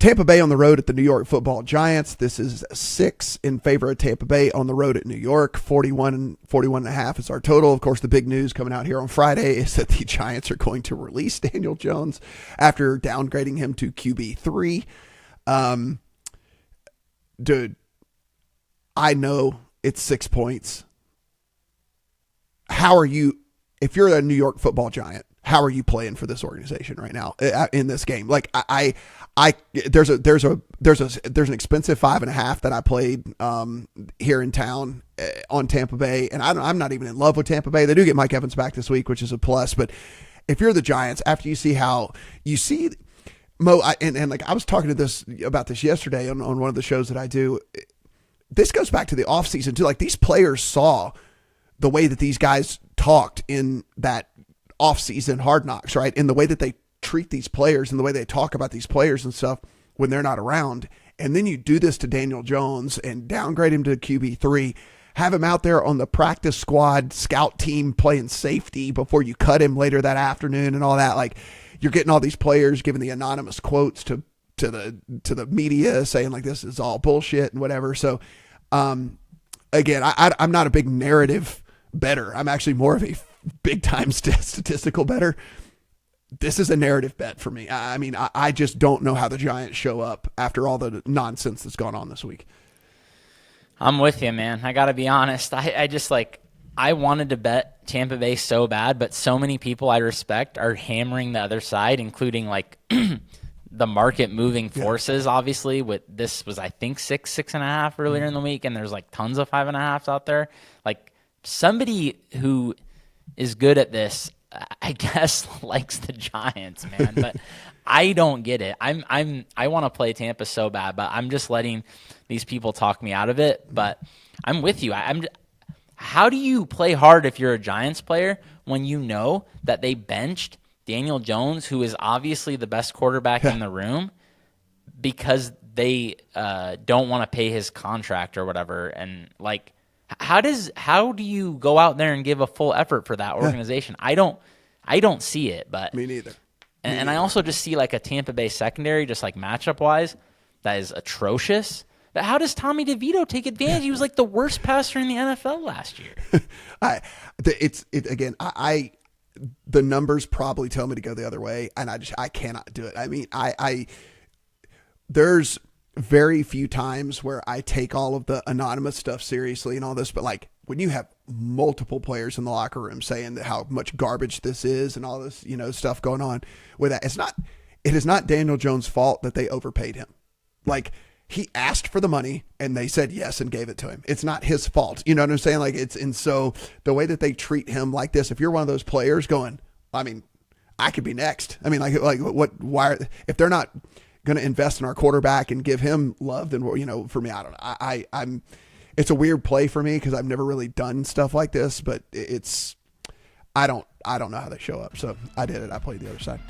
Tampa Bay on the road at the New York Football Giants. This is 6 in favor of Tampa Bay on the road at New York. 41.5 is our total. Of course, the big news coming out here on Friday is that the Giants are going to release Daniel Jones after downgrading him to QB3. Dude, I know it's 6 points. How are you, if you're a New York Football Giant, how are you playing for this organization right now in this game? Like there's an expensive 5.5 that I played here in town on Tampa Bay, and I'm not even in love with Tampa Bay. They do get Mike Evans back this week, which is a plus. But if you're the Giants, after you see how you see Mo, and like I was talking about this yesterday on one of the shows that I do. This goes back to the offseason too. Like these players saw the way that these guys talked in that offseason Hard Knocks, right? In the way that they treat these players and the way they talk about these players and stuff when they're not around. And then you do this to Daniel Jones and downgrade him to QB3, have him out there on the practice squad scout team playing safety before you cut him later that afternoon and all that. Like you're getting all these players giving the anonymous quotes to the media saying like, this is all bullshit and whatever. So, again, I'm not a big narrative bettor. I'm actually more of a big time statistical bettor. This is a narrative bet for me. I mean, I just don't know how the Giants show up after all the nonsense that's gone on this week. I'm with you, man. I got to be honest. I just I wanted to bet Tampa Bay so bad, but so many people I respect are hammering the other side, including like the market moving forces. Obviously, with this was I think 6.5 earlier in the week, and there's like tons of 5.5s out there. Like somebody who is good at this, I guess, likes the Giants, man. But I don't get it. I want to play Tampa so bad, but I'm just letting these people talk me out of it. But I'm with you. How do you play hard if you're a Giants player when you know that they benched Daniel Jones, who is obviously the best quarterback in the room, because they don't want to pay his contract or whatever? And like, how do you go out there and give a full effort for that organization? I don't see it, but me neither. And I also just see like a Tampa Bay secondary, just like matchup wise, that is atrocious. But how does Tommy DeVito take advantage? He was like the worst passer in the NFL last year. The numbers probably tell me to go the other way, and I cannot do it. I mean, there's very few times where I take all of the anonymous stuff seriously and all this, but like when you have multiple players in the locker room saying how much garbage this is and all this, stuff going on with that, it is not Daniel Jones' fault that they overpaid him. Like he asked for the money and they said yes and gave it to him. It's not his fault. You know what I'm saying? Like and so the way that they treat him like this, if you're one of those players going, I mean, I could be next. I mean, why, if they're not going to invest in our quarterback and give him love, then, for me, I don't know. It's a weird play for me because I've never really done stuff like this, but I don't know how they show up. So I did it. I played the other side.